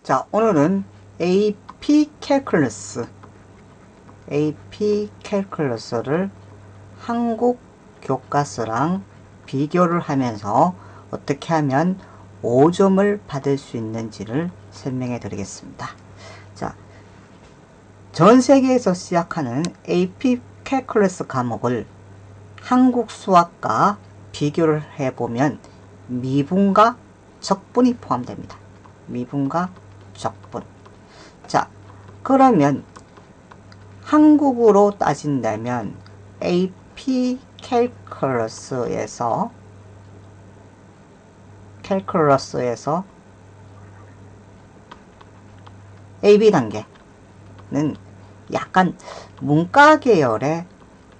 자, 오늘은 AP 캘큘러스를 한국 교과서랑 비교를 하면서 어떻게 하면 5점을 받을 수 있는지를 설명해 드리겠습니다. 자, 전 세계에서 시작하는 AP 캘큘러스 과목을 한국 수학과 비교를 해보면 미분과 적분이 포함됩니다. 미분과 적분. 자, 그러면 한국으로 따진다면 AP 캘큘러스에서 AB 단계는 약간 문과 계열에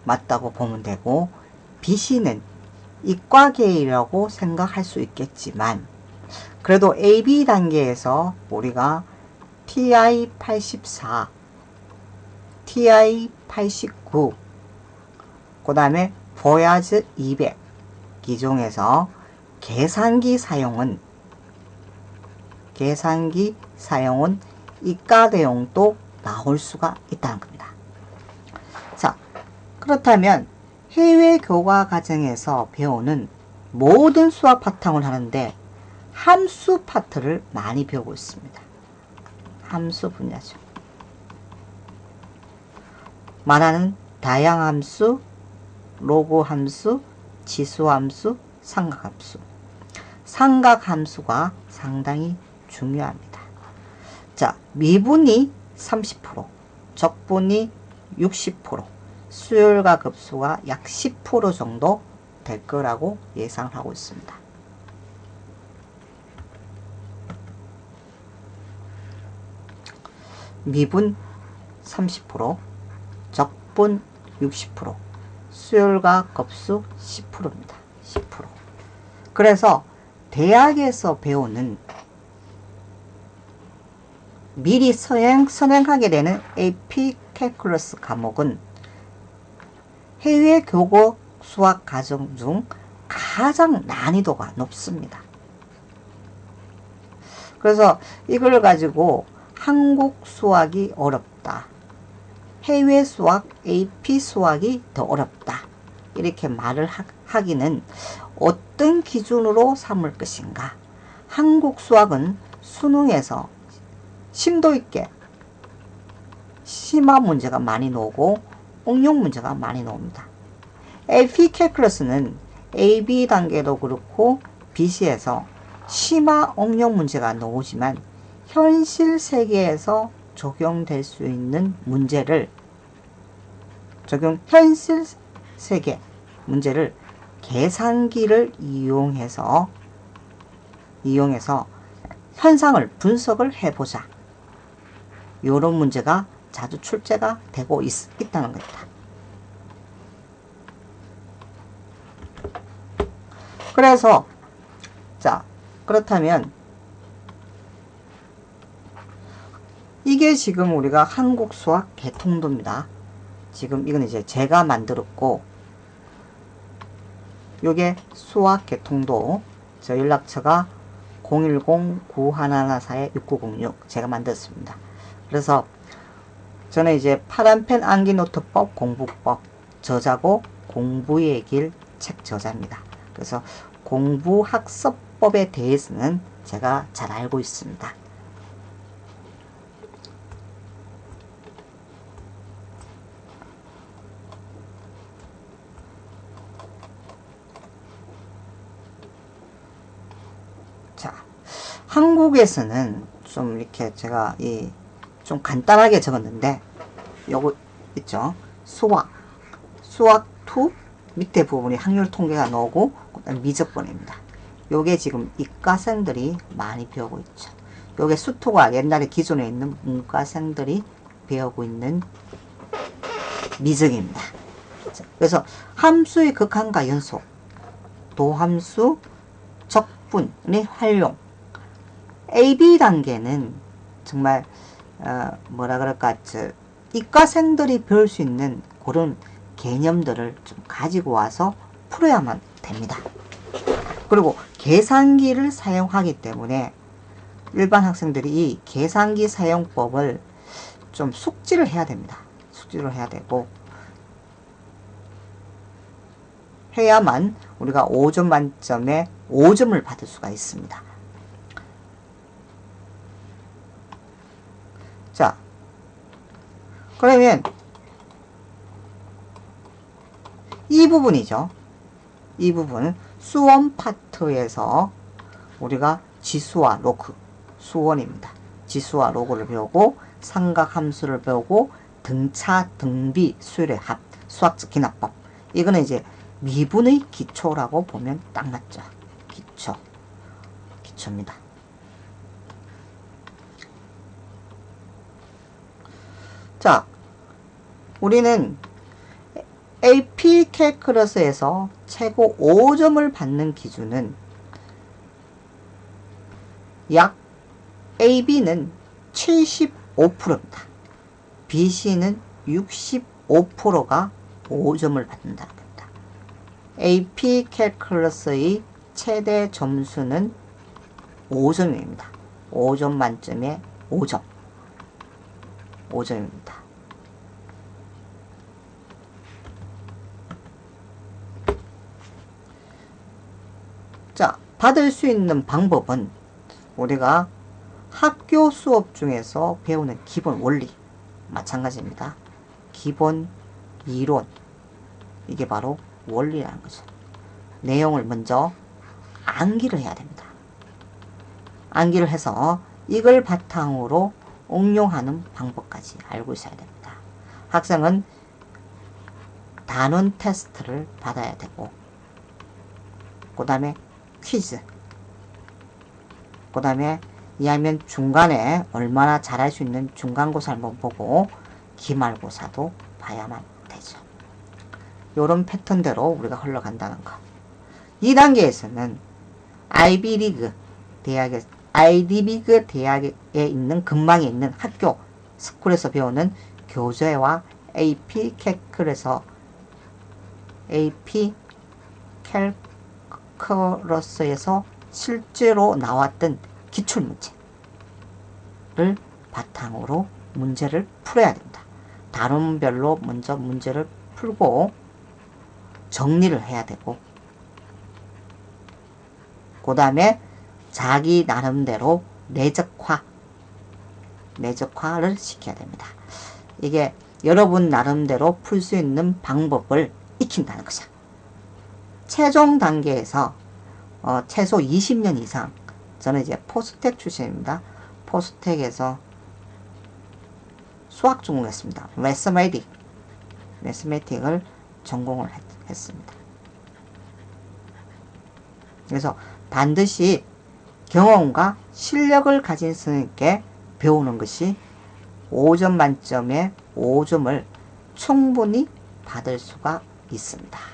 맞다고 보면 되고, BC는 이과 계열이라고 생각할 수 있겠지만, 그래도 AB 단계에서 우리가 TI-84, TI-89, 그 다음에 보야즈 200 기종에서 계산기 사용은 이과 내용도 나올 수가 있다는 겁니다. 자, 그렇다면 해외 교과 과정에서 배우는 모든 수학 바탕을 하는데 함수 파트를 많이 배우고 있습니다. 함수 분야죠. 말하는 다양함수, 로그함수, 지수함수, 삼각함수. 삼각함수가 상당히 중요합니다. 자, 미분이 30%, 적분이 60%, 수열과 급수가 약 10% 정도 될 거라고 예상하고 있습니다. 미분 30%, 적분 60%, 수열과 급수 10%입니다. 10%. 그래서 대학에서 배우는 미리 선행하게 되는 AP 캘큘러스 과목은 해외 교과 수학 과정 중 가장 난이도가 높습니다. 그래서 이걸 가지고 한국 수학이 어렵다, 해외 수학, AP 수학이 더 어렵다, 이렇게 말을 하기는 어떤 기준으로 삼을 것인가. 한국 수학은 수능에서 심도 있게 심화 문제가 많이 나오고 응용 문제가 많이 나옵니다. AP 캘큘러스는 AB 단계도 그렇고 BC에서 심화 응용 문제가 나오지만 현실 세계에서 적용될 수 있는 문제를 현실 세계 문제를 계산기를 이용해서 현상을 분석을 해보자, 이런 문제가 자주 출제가 되고 있다는 겁니다. 그래서 자, 그렇다면 이게 지금 우리가 한국 수학 개통도입니다. 지금 이건 이제 제가 만들었고, 요게 수학 개통도, 저 연락처가 010-9114-6906 제가 만들었습니다. 그래서 저는 이제 파란펜 암기노트법 공부법 저자고 공부의 길 책 저자입니다. 그래서 공부학습법에 대해서는 제가 잘 알고 있습니다. 자, 한국에서는 좀 이렇게 제가 좀 간단하게 적었는데, 요거 있죠? 수학2 밑에 부분이 확률 통계가 나오고, 그다음 미적분입니다. 요게 지금 이과생들이 많이 배우고 있죠. 요게 수투가 옛날에 기존에 있는 문과생들이 배우고 있는 미적입니다. 그래서 함수의 극한과 연속, 도함수, 적분의 활용. AB 단계는 정말 뭐라 그럴까, 이과생들이 배울 수 있는 그런 개념들을 좀 가지고 와서 풀어야만 됩니다. 그리고 계산기를 사용하기 때문에 일반 학생들이 이 계산기 사용법을 좀 숙지를 해야 됩니다. 숙지를 해야 되고 해야만 우리가 5점 만점에 5점을 받을 수가 있습니다. 자, 그러면 이 부분이죠. 이 부분 수원 파트에서 우리가 지수와 로그, 수원입니다. 지수와 로그를 배우고 삼각함수를 배우고 등차, 등비, 수열의 합, 수학적 기납법. 이거는 이제 미분의 기초라고 보면 딱 맞죠. 기초입니다. 자, 우리는 AP 캘큘러스에서 최고 5점을 받는 기준은 약 AB는 75%입니다. BC는 65%가 5점을 받는다는 겁니다. AP 캘큘러스의 최대 점수는 5점입니다. 5점 만점에 5점. 5점입니다. 자, 받을 수 있는 방법은 우리가 학교 수업 중에서 배우는 기본 원리 마찬가지입니다. 기본 이론, 이게 바로 원리라는 거죠. 내용을 먼저 암기를 해야 됩니다. 암기를 해서 이걸 바탕으로 응용하는 방법까지 알고 있어야 됩니다. 학생은 단원 테스트를 받아야 되고, 그 다음에 퀴즈, 그 다음에 이하면 중간에 얼마나 잘할 수 있는 중간고사 한번 보고 기말고사도 봐야만 되죠. 요런 패턴대로 우리가 흘러간다는 거. 2단계에서는 아이비리그 대학에 있는 근방에 있는 학교 스쿨에서 배우는 교재와 AP 캘큘러스에서 실제로 나왔던 기출문제를 바탕으로 문제를 풀어야 됩니다. 단원별로 먼저 문제를 풀고 정리를 해야 되고, 그 다음에 자기 나름대로 내적화를 시켜야 됩니다. 이게 여러분 나름대로 풀 수 있는 방법을 익힌다는 거죠. 최종 단계에서 최소 20년 이상, 저는 이제 포스텍 출신입니다. 포스텍에서 수학 전공했습니다. 매스매틱을 전공을 했습니다. 그래서 반드시 경험과 실력을 가진 스님께 배우는 것이 5점 만점에 5점을 충분히 받을 수가 있습니다.